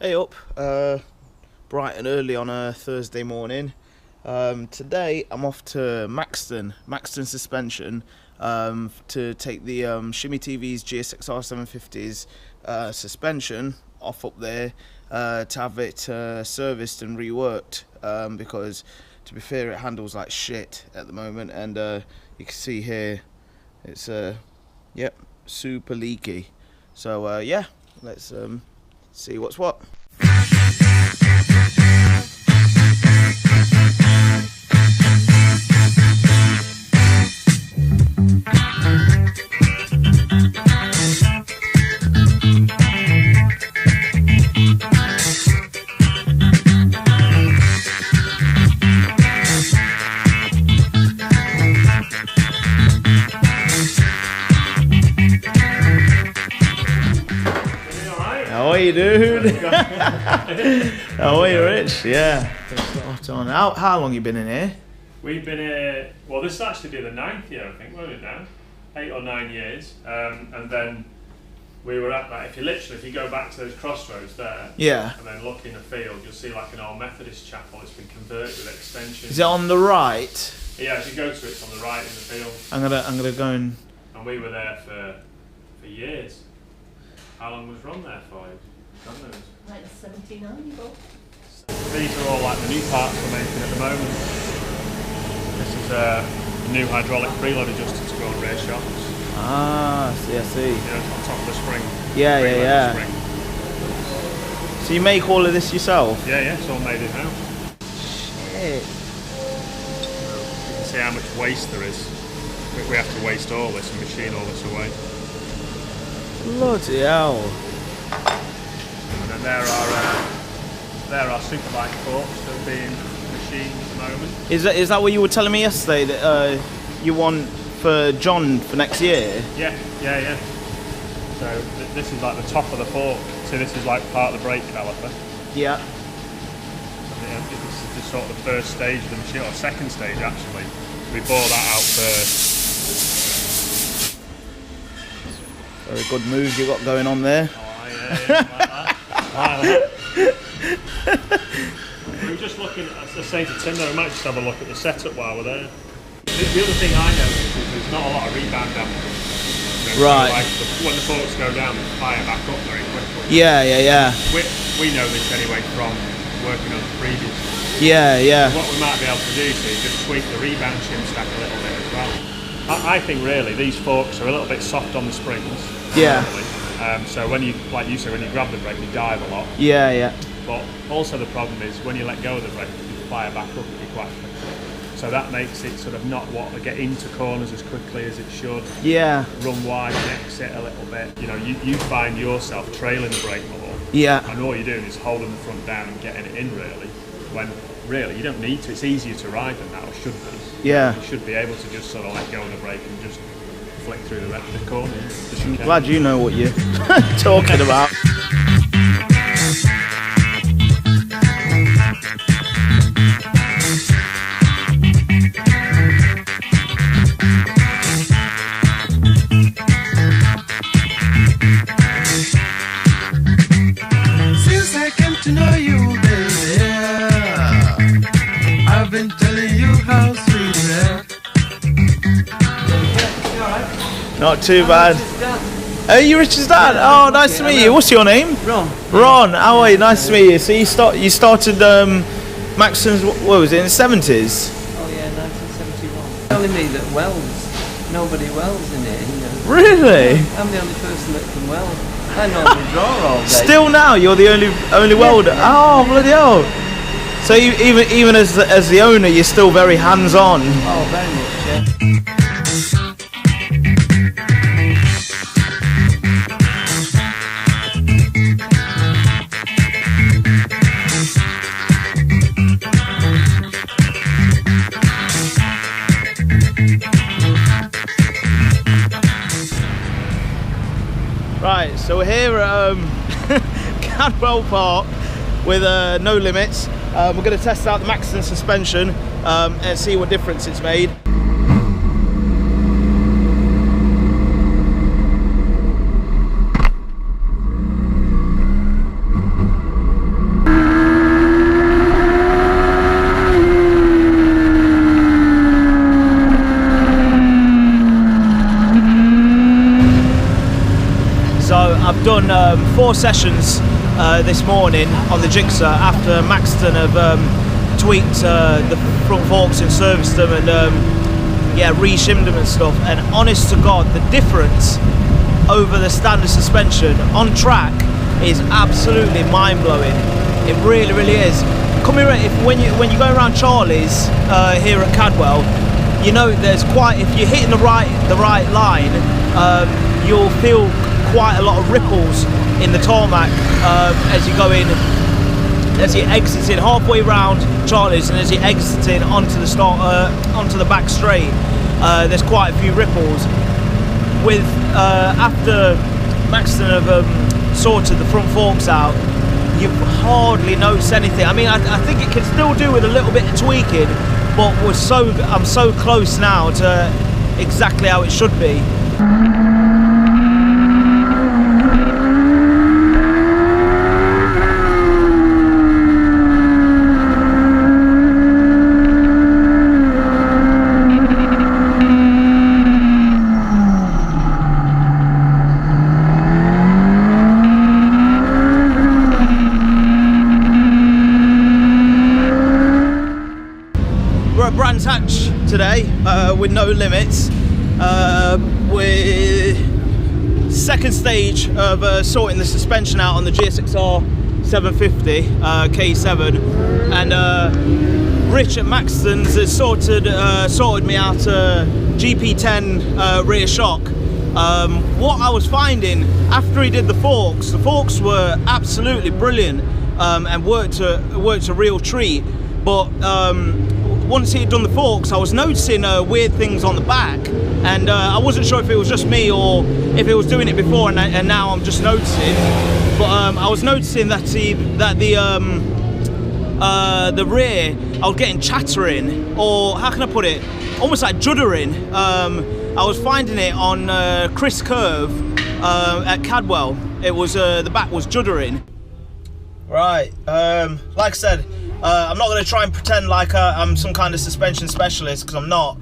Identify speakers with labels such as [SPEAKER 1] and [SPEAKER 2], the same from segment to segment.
[SPEAKER 1] Hey up, bright and early on a Thursday morning. Today I'm off to Maxton Suspension to take the Shimmy TV's GSXR 750's suspension off up there to have it serviced and reworked because, to be fair, it handles like shit at the moment, and you can see here it's yep, super leaky. So yeah, let's see what's what. How are you, dude? How are you, Rich? Yeah. How long you been in here?
[SPEAKER 2] We've been here, well, this will actually be the 9th year, I think, won't it now? 8 or 9 years. And then we were at that, if you go back to those crossroads there,
[SPEAKER 1] yeah,
[SPEAKER 2] and then look in the field, you'll see like an old Methodist chapel. It's been converted with extensions.
[SPEAKER 1] Is it on the right?
[SPEAKER 2] Yeah, as you go to it, it's on the right in the field. I'm
[SPEAKER 1] gonna go and
[SPEAKER 2] we were there for years. How long was Ron there for?
[SPEAKER 3] Like 79, you go.
[SPEAKER 2] These are all like the new parts we're making at the moment. This is a new hydraulic preload adjuster to go on rear shocks.
[SPEAKER 1] Ah, I see.
[SPEAKER 2] You know, on top of the spring.
[SPEAKER 1] Yeah.
[SPEAKER 2] Spring.
[SPEAKER 1] So you make all of this yourself?
[SPEAKER 2] Yeah, it's all made in-house.
[SPEAKER 1] Shit.
[SPEAKER 2] You can see how much waste there is. We have to waste all this and machine all this away.
[SPEAKER 1] Bloody hell.
[SPEAKER 2] And then there are superbike forks that are being machined at the moment.
[SPEAKER 1] Is that what you were telling me yesterday that you want for John for next year?
[SPEAKER 2] Yeah. So this is like the top of the fork. So this is like part of the brake caliper.
[SPEAKER 1] Yeah.
[SPEAKER 2] This is just sort of the first stage of the machine, or second stage actually. We bore that out first.
[SPEAKER 1] Very good move you got going on there.
[SPEAKER 2] Oh yeah, like that. We were just looking at, as I say to Tim, we might just have a look at the setup while we're there. The other thing I noticed is there's not a lot of rebound damage.
[SPEAKER 1] Right.
[SPEAKER 2] Like when the forks go down, they fire back up very quickly.
[SPEAKER 1] Yeah.
[SPEAKER 2] We know this anyway from working on the previous.
[SPEAKER 1] Yeah.
[SPEAKER 2] What we might be able to do is just tweak the rebound shim stack a little bit as well. I think really these forks are a little bit soft on the springs.
[SPEAKER 1] Yeah.
[SPEAKER 2] So when you, like you said, when you grab the brake, you dive a lot.
[SPEAKER 1] Yeah.
[SPEAKER 2] But also the problem is when you let go of the brake, you fire back up quite quickly. So that makes it sort of not get into corners as quickly as it should.
[SPEAKER 1] Yeah.
[SPEAKER 2] Run wide and exit a little bit. You know, you find yourself trailing the brake more.
[SPEAKER 1] Yeah.
[SPEAKER 2] And all you're doing is holding the front down and getting it in really. When really you don't need to. It's easier to ride than that, or should be.
[SPEAKER 1] Yeah.
[SPEAKER 2] You should be able to just sort of let go of the brake and just flick through the corner.
[SPEAKER 1] I'm glad you know what you're talking about.
[SPEAKER 4] Since I came to know you, baby, I've been telling you how sweet you are.
[SPEAKER 1] Not too bad. Hey, you Richard's dad? Oh, nice to meet you. What's your name? Ron, how are you? Nice to meet you. So you started Maxton's, what was it, in the 70s?
[SPEAKER 3] Oh yeah, 1971. Telling me that nobody welds in here, you know.
[SPEAKER 1] Really?
[SPEAKER 3] I'm the only person that can weld. I normally draw all day.
[SPEAKER 1] Still now, you're the only welder?
[SPEAKER 3] Yeah.
[SPEAKER 1] Oh, bloody hell. So you, even as the owner, you're still very hands-on?
[SPEAKER 3] Oh, very much, yeah.
[SPEAKER 1] Right, so we're here at Cadwell Park with no limits. We're going to test out the Maxton suspension and see what difference it's made. So I've done 4 sessions this morning on the Jigsaw after Maxton have tweaked the front forks and serviced them and yeah, re-shimmed them and stuff. And honest to God, the difference over the standard suspension on track is absolutely mind-blowing. It really, really is. Come here, when you go around Charlie's here at Cadwell, you know there's quite, if you're hitting the right line, you'll feel quite a lot of ripples in the tarmac as you go in, as you're exiting halfway round Charlie's and as you're exiting onto the back straight. There's quite a few ripples. With after Maxton have sorted the front forks out, you hardly notice anything. I mean, I think it can still do with a little bit of tweaking, but I'm so close now to exactly how it should be. Brands Hatch today with no limits, with second stage of sorting the suspension out on the GSXR 750 K7, and Rich at Maxton's has sorted me out a GP10 rear shock. What I was finding after he did the forks were absolutely brilliant and worked a real treat, but once he had done the forks, I was noticing weird things on the back, and I wasn't sure if it was just me or if it was doing it before, and now I'm just noticing. But I was noticing that the rear, I was getting chattering, or how can I put it, almost like juddering. I was finding it on Chris Curve at Cadwell. It was the back was juddering. Right, like I said, I'm not going to try and pretend like I'm some kind of suspension specialist, because I'm not.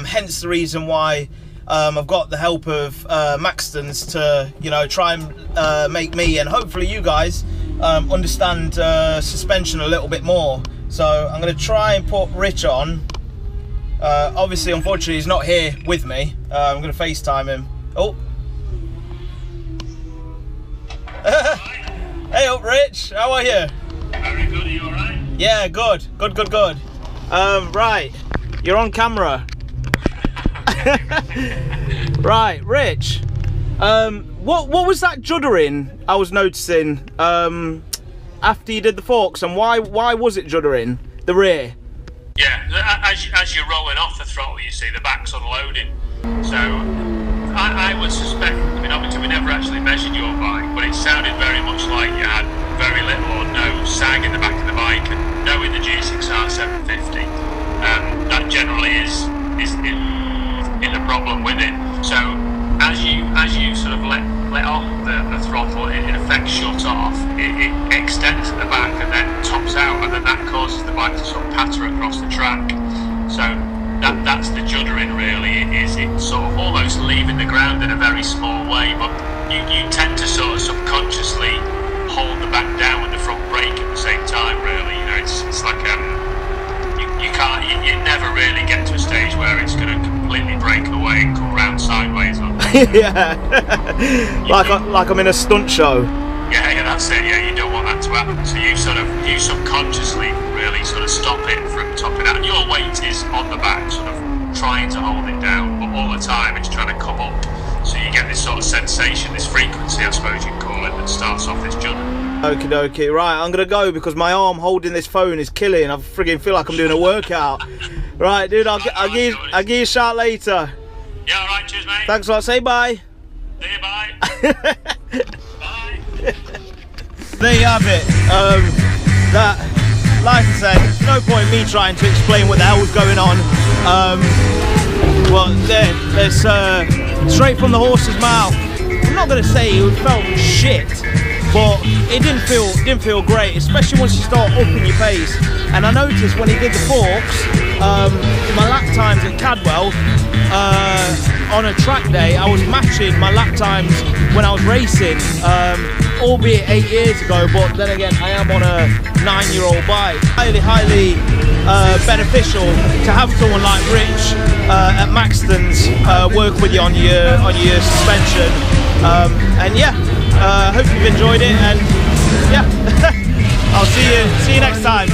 [SPEAKER 1] Hence the reason why I've got the help of Maxton's to, you know, try and make me and hopefully you guys understand suspension a little bit more. So I'm going to try and put Rich on. Obviously, unfortunately, he's not here with me. I'm going to FaceTime him. Oh. Hey up, Rich. How are you?
[SPEAKER 2] Very good. Are you all right?
[SPEAKER 1] Yeah, good. Right, you're on camera. Right, Rich. What was that juddering I was noticing after you did the forks, and why was it juddering? The rear?
[SPEAKER 2] Yeah, as you're rolling off the throttle, you see the back's unloading. So I would suspect, I mean, obviously we never actually measured your bike, but it sounded very much like you had very little or no sag in the back of the bike, and knowing the GSXR 750, that generally is a problem with it. So as you sort of let off the throttle, it in effect shuts off, it extends at the back and then tops out, and then that causes the bike to sort of patter across the track. So that's the juddering really. It's sort of almost leaving the ground in a very small way, but you tend to sort of subconsciously hold the back down with the front brake at the same time, really. You know, it's like you never really get to a stage where it's going to completely break away and come round sideways on.
[SPEAKER 1] Yeah. like I'm in a stunt show.
[SPEAKER 2] Yeah, that's it. Yeah, you don't want that to happen. So you subconsciously really sort of stop it from topping out, and your weight is on the back, sort of trying to hold it down, but all the time it's trying to come up. So you get this sort of sensation, this frequency, I suppose you'd call it, that starts off this judder.
[SPEAKER 1] Okie dokie, right, I'm gonna go because my arm holding this phone is killing. I friggin' feel like I'm doing a workout. Right, dude, I'll give you a shout later.
[SPEAKER 2] Yeah, alright, cheers, mate.
[SPEAKER 1] Thanks a lot, say bye.
[SPEAKER 2] See you, bye. Bye.
[SPEAKER 1] There you have it. That, like I said, there's no point in me trying to explain what the hell was going on. Well, there's straight from the horse's mouth. I'm not gonna say it felt shit, but it didn't feel great, especially once you start upping your pace. And I noticed when he did the Fuchs, my lap times at Cadwell on a track day, I was matching my lap times when I was racing, albeit 8 years ago, but then again I am on a 9-year-old bike. Highly beneficial to have someone like Rich at Maxton's work with you on your suspension, and yeah, hope you've enjoyed it, and yeah, I'll see you next time.